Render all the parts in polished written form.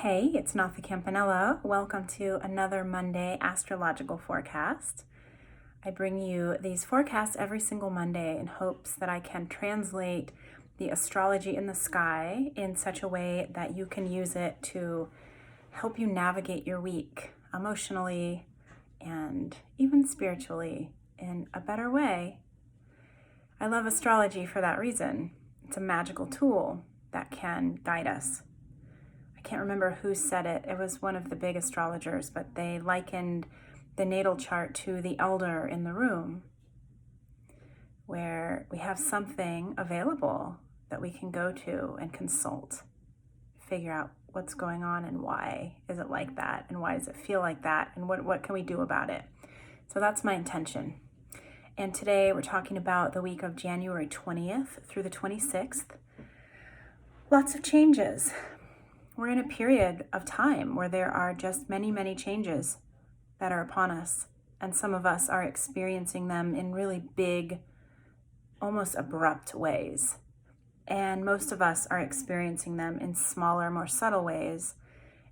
Hey, it's Natha Campanella. Welcome to another Monday astrological forecast. I bring you these forecasts every single Monday in hopes that I can translate the astrology in the sky in such a way that you can use it to help you navigate your week emotionally and even spiritually in a better way. I love astrology for that reason. It's a magical tool that can guide us. I can't remember who said it. It was one of the big astrologers, but they likened the natal chart to the elder in the room, where we have something available that we can go to and consult, figure out what's going on and why is it like that, and why does it feel like that, and what can we do about it. So that's my intention. And today we're talking about the week of January 20th through the 26th. Lots of changes. We're in a period of time where there are just many, many changes that are upon us. And some of us are experiencing them in really big, almost abrupt ways. And most of us are experiencing them in smaller, more subtle ways.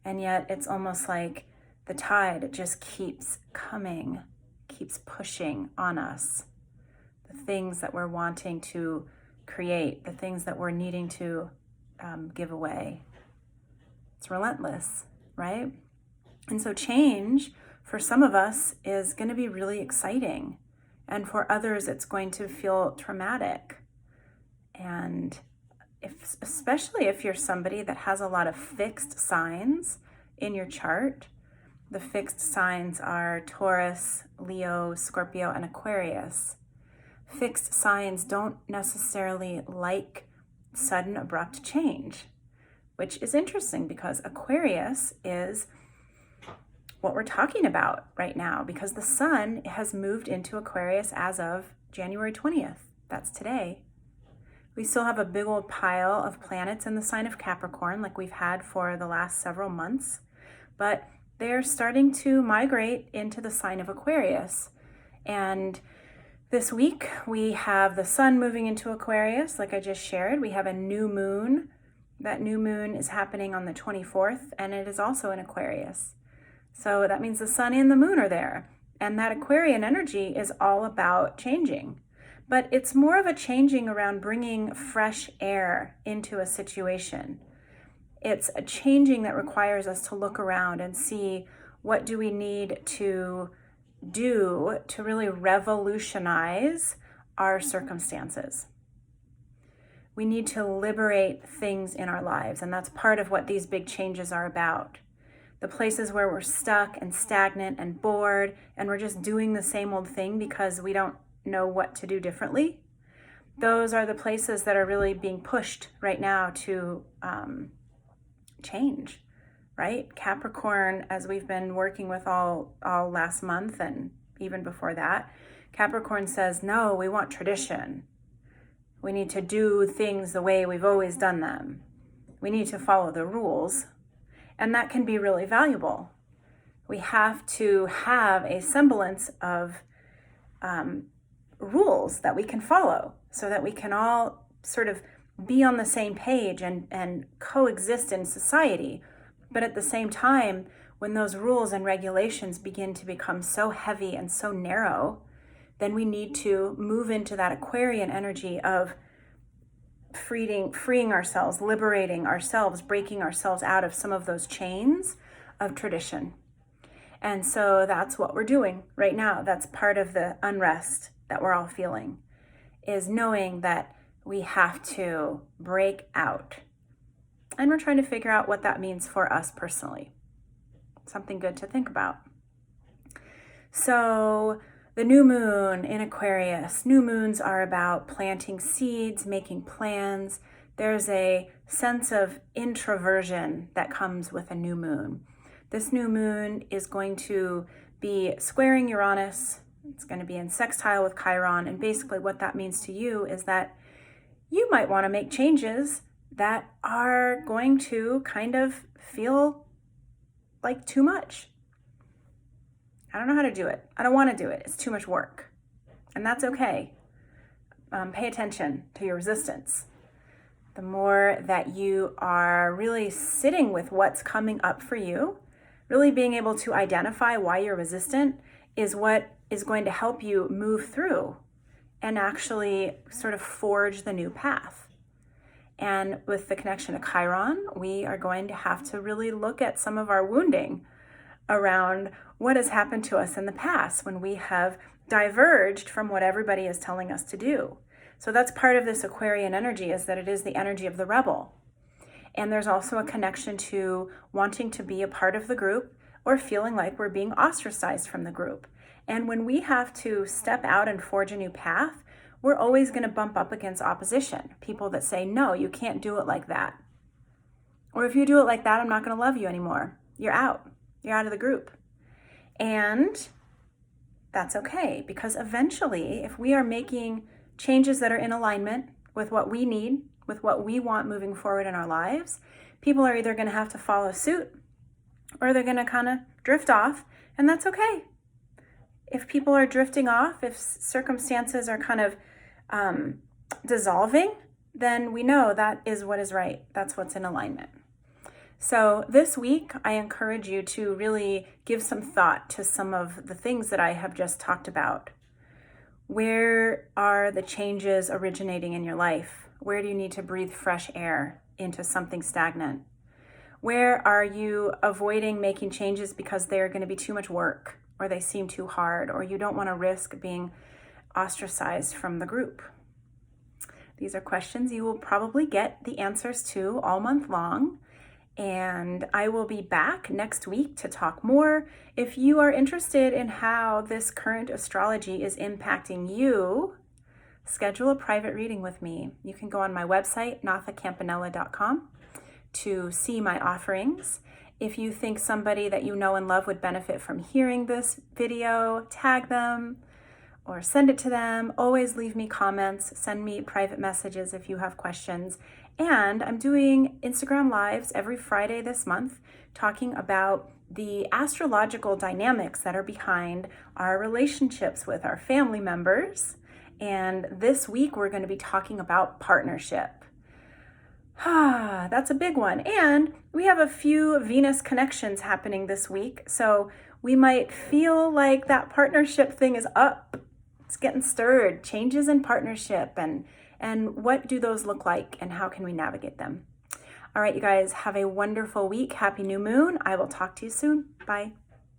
And yet it's almost like the tide just keeps coming, keeps pushing on us. The things that we're wanting to create, the things that we're needing to give away. It's relentless, right? And so change for some of us is going to be really exciting. And for others, it's going to feel traumatic. And especially if you're somebody that has a lot of fixed signs in your chart, the fixed signs are Taurus, Leo, Scorpio, and Aquarius. Fixed signs don't necessarily like sudden, abrupt change, which is interesting because Aquarius is what we're talking about right now because the sun has moved into Aquarius as of January 20th. That's today. We still have a big old pile of planets in the sign of Capricorn like we've had for the last several months, but they're starting to migrate into the sign of Aquarius. And this week we have the sun moving into Aquarius, like I just shared. We have a new moon. That new moon is happening on the 24th, and it is also in Aquarius. So that means the sun and the moon are there. And that Aquarian energy is all about changing. But it's more of a changing around bringing fresh air into a situation. It's a changing that requires us to look around and see what do we need to do to really revolutionize our circumstances. We need to liberate things in our lives, and that's part of what these big changes are about. The places where we're stuck and stagnant and bored, and we're just doing the same old thing because we don't know what to do differently. Those are the places that are really being pushed right now to change, right? Capricorn, as we've been working with all last month and even before that, Capricorn says, no, we want tradition. We need to do things the way we've always done them. We need to follow the rules, and that can be really valuable. We have to have a semblance of rules that we can follow so that we can all sort of be on the same page and coexist in society. But at the same time, when those rules and regulations begin to become so heavy and so narrow, then we need to move into that Aquarian energy of freeing ourselves, liberating ourselves, breaking ourselves out of some of those chains of tradition. And so that's what we're doing right now. That's part of the unrest that we're all feeling, is knowing that we have to break out. And we're trying to figure out what that means for us personally. Something good to think about. So the new moon in Aquarius. New moons are about planting seeds, making plans. There's a sense of introversion that comes with a new moon. This new moon is going to be squaring Uranus. It's going to be in sextile with Chiron. And basically what that means to you is that you might want to make changes that are going to kind of feel like too much. I don't know how to do it. I don't want to do it. It's too much work. And that's okay. Pay attention to your resistance. the more that you are really sitting with what's coming up for you, really being able to identify why you're resistant is what is going to help you move through and actually sort of forge the new path. And with the connection to Chiron, we are going to have to really look at some of our wounding around what has happened to us in the past when we have diverged from what everybody is telling us to do. So that's part of this Aquarian energy, is that it is the energy of the rebel. And there's also a connection to wanting to be a part of the group or feeling like we're being ostracized from the group. And when we have to step out and forge a new path, we're always going to bump up against opposition. People that say, no, you can't do it like that. Or if you do it like that, I'm not going to love you anymore. You're out. You're out of the group. And that's okay, because eventually, if we are making changes that are in alignment with what we need, with what we want moving forward in our lives, people are either going to have to follow suit or they're going to kind of drift off, and that's okay. If people are drifting off, if circumstances are kind of dissolving, then we know that is what is right. That's what's in alignment. So this week, I encourage you to really give some thought to some of the things that I have just talked about. Where are the changes originating in your life? Where do you need to breathe fresh air into something stagnant? Where are you avoiding making changes because they're going to be too much work, or they seem too hard, or you don't want to risk being ostracized from the group? These are questions you will probably get the answers to all month long. And I will be back next week to talk more. If you are interested in how this current astrology is impacting you, schedule a private reading with me. You can go on my website, nathacampanella.com, to see my offerings. If you think somebody that you know and love would benefit from hearing this video, tag them or send it to them. Always leave me comments, send me private messages if you have questions. And I'm doing Instagram Lives every Friday this month, talking about the astrological dynamics that are behind our relationships with our family members. And this week, we're going to be talking about partnership. That's a big one. And we have a few Venus connections happening this week. So we might feel like that partnership thing is up. It's getting stirred. Changes in partnership, and what do those look like, and how can we navigate them? All right, you guys, have a wonderful week. Happy new moon. I will talk to you soon. Bye.